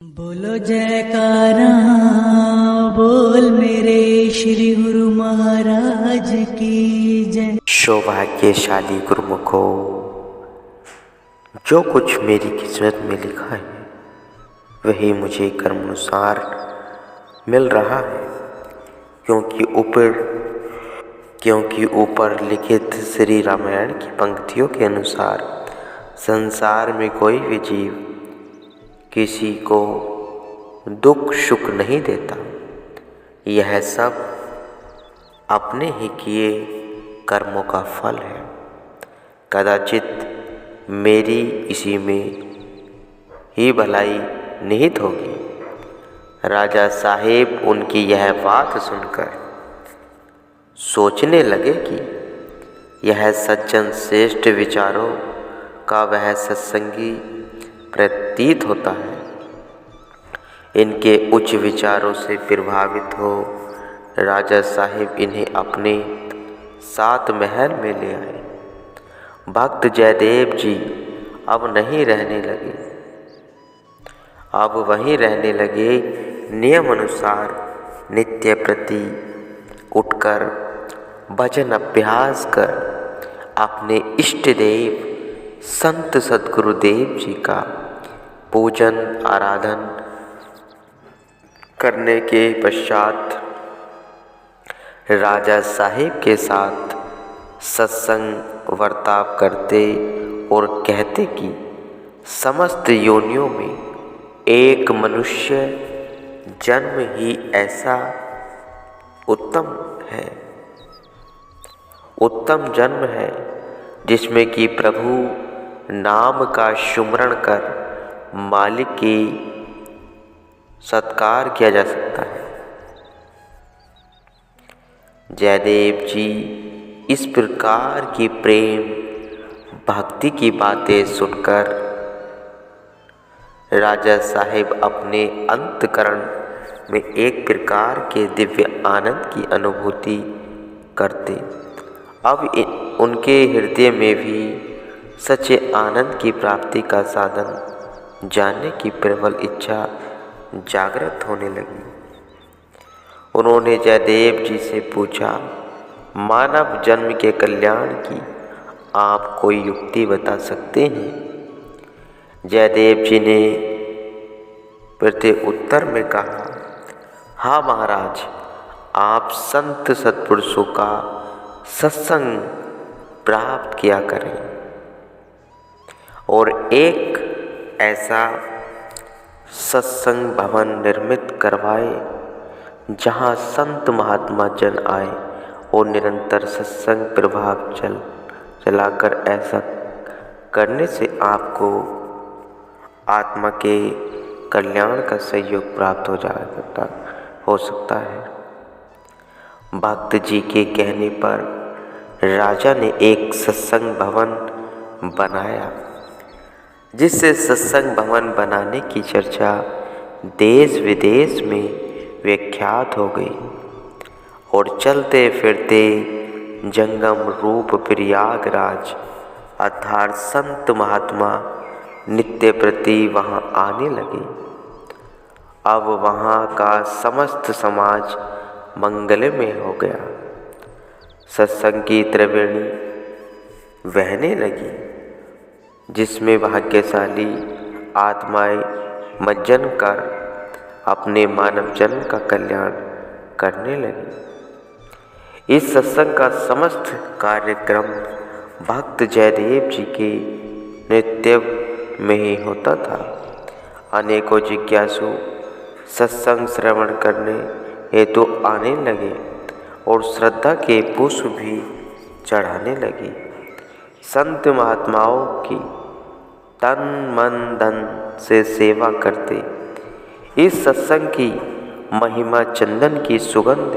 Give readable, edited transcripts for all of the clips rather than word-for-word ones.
बोलो जयकारा बोल मेरे श्री गुरु महाराज की जय। सौभाग्यशाली गुरुमुखो, जो कुछ मेरी किस्मत में लिखा है वही मुझे कर्मानुसार मिल रहा है, क्योंकि ऊपर लिखित श्री रामायण की पंक्तियों के अनुसार संसार में कोई भी जीव किसी को दुख सुख नहीं देता। यह सब अपने ही किए कर्मों का फल है। कदाचित मेरी इसी में ही भलाई निहित होगी। राजा साहेब उनकी यह बात सुनकर सोचने लगे कि यह सज्जन श्रेष्ठ विचारों का वह सत्संगी प्रतीत होता है। इनके उच्च विचारों से प्रभावित हो राजा साहिब इन्हें अपने साथ महल में ले आए। भक्त जयदेव जी अब वहीं रहने लगे। नियम अनुसार नित्य प्रति उठकर भजन अभ्यास कर अपने इष्ट देव संत सद्गुरुदेव जी का पूजन आराधन करने के पश्चात राजा साहिब के साथ सत्संग वर्ताव करते और कहते कि समस्त योनियों में एक मनुष्य जन्म ही ऐसा उत्तम जन्म है जिसमें कि प्रभु नाम का सुमरण कर मालिक की सत्कार किया जा सकता है। जयदेव जी इस प्रकार की प्रेम भक्ति की बातें सुनकर राजा साहिब अपने अंतकरण में एक प्रकार के दिव्य आनंद की अनुभूति करते। अब उनके हृदय में भी सच्चे आनंद की प्राप्ति का साधन जानने की प्रबल इच्छा जागृत होने लगी। उन्होंने जयदेव जी से पूछा, मानव जन्म के कल्याण की आप कोई युक्ति बता सकते हैं? जयदेव जी ने प्रति उत्तर में कहा, हाँ महाराज, आप संत सत्पुरुषों का सत्संग प्राप्त किया करें और एक ऐसा सत्संग भवन निर्मित करवाए जहाँ संत महात्मा जन आए और निरंतर सत्संग प्रभाव चलाकर। ऐसा करने से आपको आत्मा के कल्याण का सहयोग प्राप्त हो सकता है। भक्त जी के कहने पर राजा ने एक सत्संग भवन बनाया, जिससे सत्संग भवन बनाने की चर्चा देश विदेश में विख्यात हो गई और चलते फिरते जंगम रूप प्रयागराज अर्थात संत महात्मा नित्य प्रति वहाँ आने लगे। अब वहाँ का समस्त समाज मंगलमय हो गया। सत्संग की त्रिवेणी बहने लगी, जिसमें भाग्यशाली आत्माएं मज्जन कर अपने मानव जन्म का कल्याण करने लगी। इस सत्संग का समस्त कार्यक्रम भक्त जयदेव जी के नेतृत्व में ही होता था। अनेकों जिज्ञासु सत्संग श्रवण करने हेतु आने लगे और श्रद्धा के पुष्प भी चढ़ाने लगे। संत महात्माओं की तन मन धन से सेवा करते इस सत्संग की महिमा चंदन की सुगंध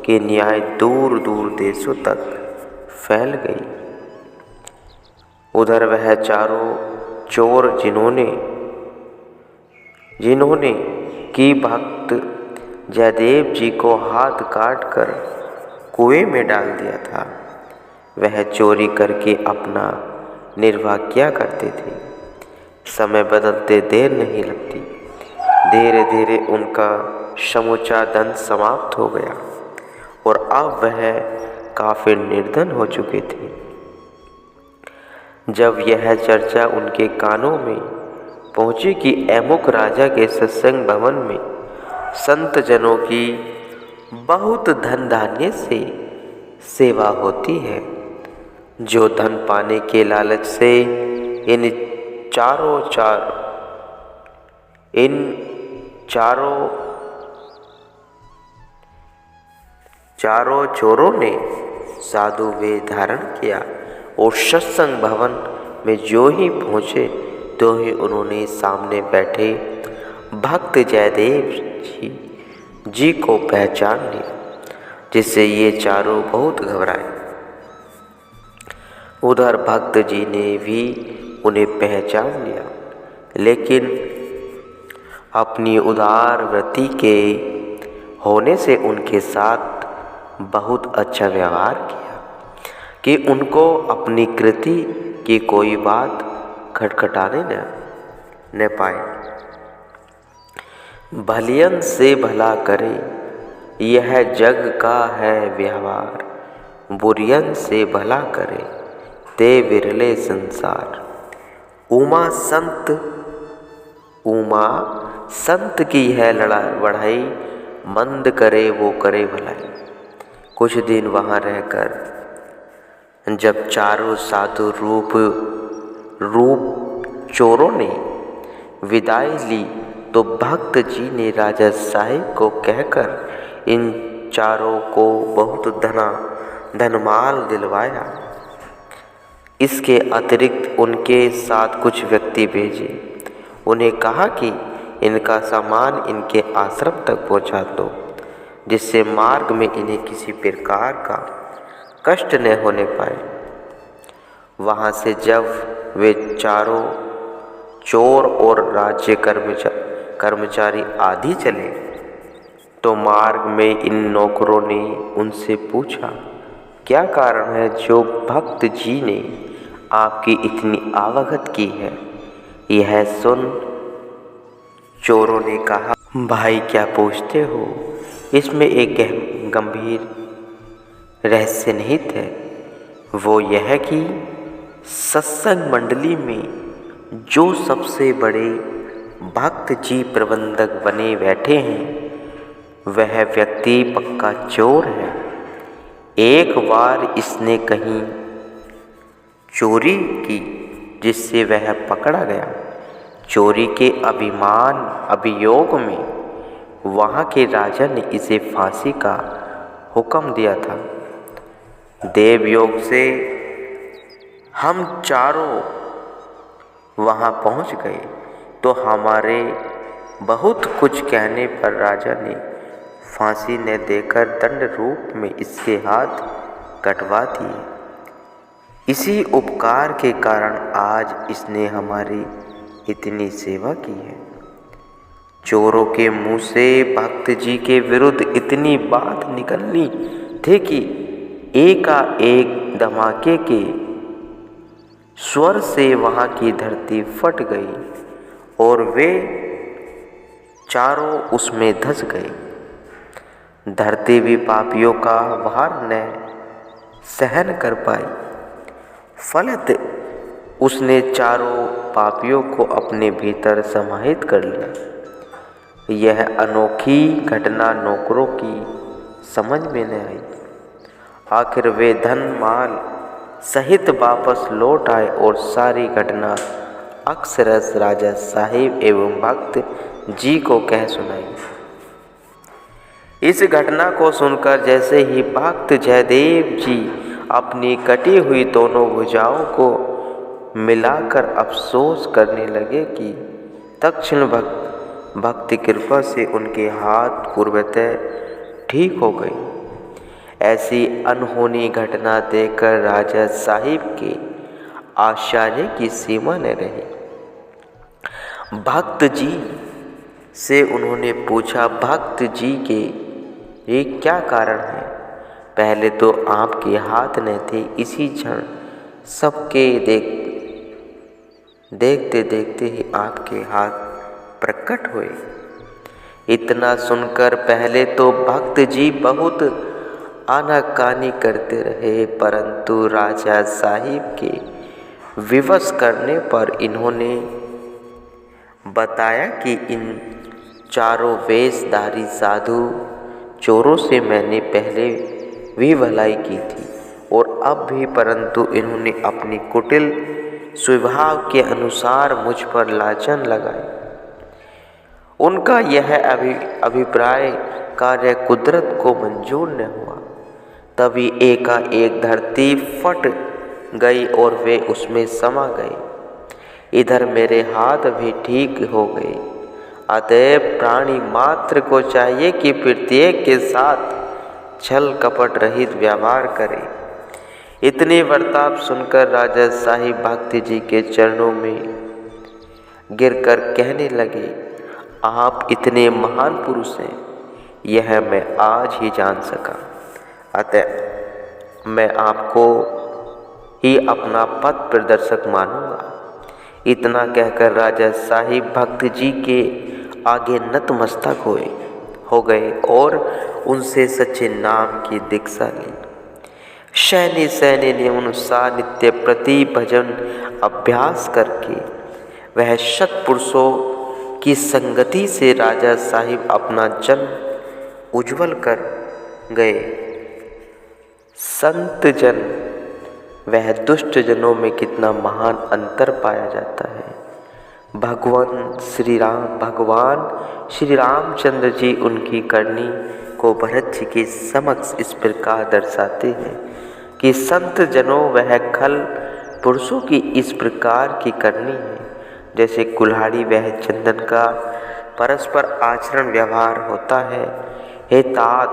के न्याय दूर दूर देशों तक फैल गई। उधर वह चारों चोर जिन्होंने कि भक्त जयदेव जी को हाथ काट कर कुएं में डाल दिया था, वह चोरी करके अपना निर्वाह किया करते थे। समय बदलते देर नहीं लगती। धीरे धीरे उनका समूचा धन समाप्त हो गया और अब वह काफी निर्धन हो चुके थे। जब यह चर्चा उनके कानों में पहुंची कि अमुक राजा के सत्संग भवन में संत जनों की बहुत धन धान्य से सेवा होती है, जो धन पाने के लालच से इन चारों चोरों ने साधु वेश धारण किया और सत्संग भवन में जो ही पहुँचे तो ही उन्होंने सामने बैठे भक्त जयदेव जी को पहचान लिया, जिससे ये चारों बहुत घबराए। उधर भक्त जी ने भी उन्हें पहचान लिया, लेकिन अपनी उदार वृत्ति के होने से उनके साथ बहुत अच्छा व्यवहार किया कि उनको अपनी कृति की कोई बात खटखटाने न पाए। भलियन से भला करे यह जग का है व्यवहार, बुरियन से भला करे ते विरले संसार। उमा संत की है बढ़ाई, मंद करे वो करे भलाई। कुछ दिन वहाँ रहकर जब चारों साधु रूप चोरों ने विदाई ली तो भक्त जी ने राजा साहिब को कहकर इन चारों को बहुत धनमाल दिलवाया। इसके अतिरिक्त उनके साथ कुछ व्यक्ति भेजे, उन्हें कहा कि इनका सामान इनके आश्रम तक पहुंचा दो, जिससे मार्ग में इन्हें किसी प्रकार का कष्ट न होने पाए। वहाँ से जब वे चारों चोर और राज्य कर्मचारी आदि चले तो मार्ग में इन नौकरों ने उनसे पूछा, क्या कारण है जो भक्त जी ने आपकी इतनी आवागत की है? यह सुन चोरों ने कहा, भाई क्या पूछते हो? इसमें एक गंभीर रहस्य निहित है। वो यह कि सत्संग मंडली में जो सबसे बड़े भक्त जी प्रबंधक बने बैठे हैं, वह व्यक्ति पक्का चोर है। एक बार इसने कहीं चोरी की, जिससे वह पकड़ा गया। चोरी के अभियोग में वहाँ के राजा ने इसे फांसी का हुक्म दिया था। देवयोग से हम चारों वहाँ पहुँच गए तो हमारे बहुत कुछ कहने पर राजा ने फांसी न देकर दंड रूप में इसके हाथ कटवा दिए। इसी उपकार के कारण आज इसने हमारी इतनी सेवा की है। चोरों के मुंह से भक्त जी के विरुद्ध इतनी बात निकलनी थी कि एकाएक धमाके के स्वर से वहाँ की धरती फट गई और वे चारों उसमें धंस गए। धरती भी पापियों का भार न सहन कर पाई। फलत उसने चारों पापियों को अपने भीतर समाहित कर लिया। यह अनोखी घटना नौकरों की समझ में न आई। आखिर वे धन माल सहित वापस लौट आए और सारी घटना अक्षरश राजा साहिब एवं भक्त जी को कह सुनाई। इस घटना को सुनकर जैसे ही भक्त जयदेव जी अपनी कटी हुई दोनों भुजाओं को मिलाकर अफसोस करने लगे कि तत्क्षण भक्ति कृपा से उनके हाथ पूर्वतः ठीक हो गए। ऐसी अनहोनी घटना देखकर राजा साहिब के आश्चर्य की सीमा न रही। भक्त जी से उन्होंने पूछा, भक्त जी के ये क्या कारण है? पहले तो आपके हाथ न थे, इसी क्षण सबके देखते देखते ही आपके हाथ प्रकट हुए। इतना सुनकर पहले तो भक्त जी बहुत आनाकानी करते रहे, परंतु राजा साहिब के विवश करने पर इन्होंने बताया कि इन चारों वेशधारी साधु चोरों से मैंने पहले भी भलाई की थी और अब भी, परंतु इन्होंने अपनी कुटिल स्वभाव के अनुसार मुझ पर लांछन लगाई। उनका यह अभिप्राय कार्य कुदरत को मंजूर न हुआ। तभी एकाएक धरती फट गई और वे उसमें समा गए। इधर मेरे हाथ भी ठीक हो गए। अतएव प्राणी मात्र को चाहिए कि प्रत्येक के साथ छल कपट रहित व्यवहार करे। इतने वर्ताप सुनकर राजा साहिब भक्ति जी के चरणों में गिरकर कहने लगे, आप इतने महान पुरुष हैं, यह मैं आज ही जान सका। अतः मैं आपको ही अपना पथ प्रदर्शक मानूंगा। इतना कहकर राजा साहिब भक्त जी के आगे नतमस्तक हो गए और उनसे सच्चे नाम की दीक्षा ली। सैन्य नियमानुसार नित्य प्रति भजन अभ्यास करके वह सत्पुरुषों की संगति से राजा साहिब अपना जन्म उज्जवल कर गए। संत जन वह दुष्ट जनों में कितना महान अंतर पाया जाता है। भगवान श्री रामचंद्र जी उनकी करनी को भरत जी के समक्ष इस प्रकार दर्शाते हैं कि संत जनों वह खल पुरुषों की इस प्रकार की करनी है, जैसे कुल्हाड़ी वह चंदन का परस्पर आचरण व्यवहार होता है। हे तात,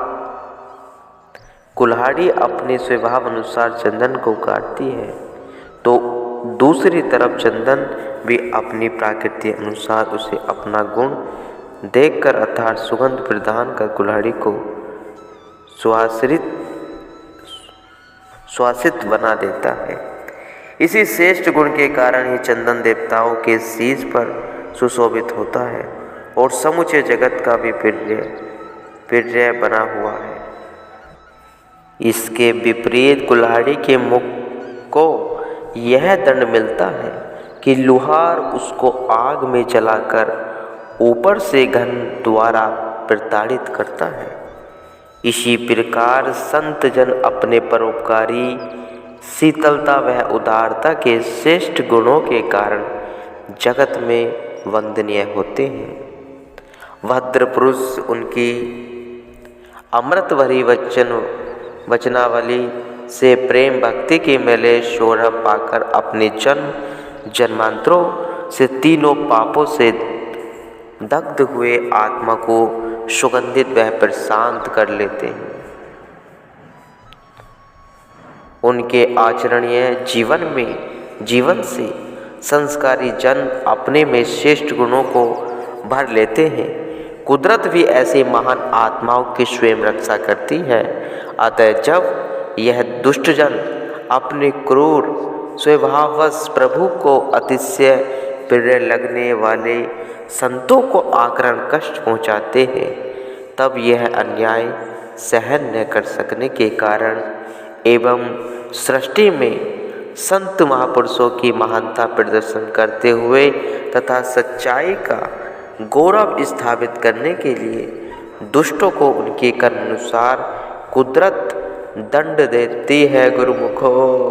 कुल्हाड़ी अपने स्वभाव अनुसार चंदन को काटती है, तो दूसरी तरफ चंदन भी अपनी प्रकृति अनुसार उसे अपना गुण देखकर अर्थात सुगंध प्रदान कर कुल्हाड़ी को सुवासित बना देता है। इसी श्रेष्ठ गुण के कारण ही चंदन देवताओं के शीश पर सुशोभित होता है और समूचे जगत का भी प्रिय बना हुआ है। इसके विपरीत कुल्हाड़ी के मुख को यह दंड मिलता है कि लुहार उसको आग में जलाकर ऊपर से घन द्वारा प्रताड़ित करता है। इसी प्रकार संत जन अपने परोपकारी शीतलता व उदारता के श्रेष्ठ गुणों के कारण जगत में वंदनीय होते हैं। भद्र पुरुष उनकी अमृत भरी वचनावली से प्रेम भक्ति के मेले सौरभ पाकर अपने जन्मांतरों से तीनों पापों से दग्ध हुए आत्मा को सुगंधित व प्रशांत कर लेते हैं। उनके आचरणीय जीवन से संस्कारी जन अपने में श्रेष्ठ गुणों को भर लेते हैं। कुदरत भी ऐसे महान आत्माओं की स्वयं रक्षा करती है। अतः जब यह दुष्ट जन अपने क्रूर स्वभाववश प्रभु को अतिशय प्रिय लगने वाले संतों को आक्रामक कष्ट पहुँचाते हैं, तब यह अन्याय सहन न कर सकने के कारण एवं सृष्टि में संत महापुरुषों की महानता प्रदर्शन करते हुए तथा सच्चाई का गौरव स्थापित करने के लिए दुष्टों को उनके कर्म अनुसार कुदरत दंड देती है। गुरुमुखो।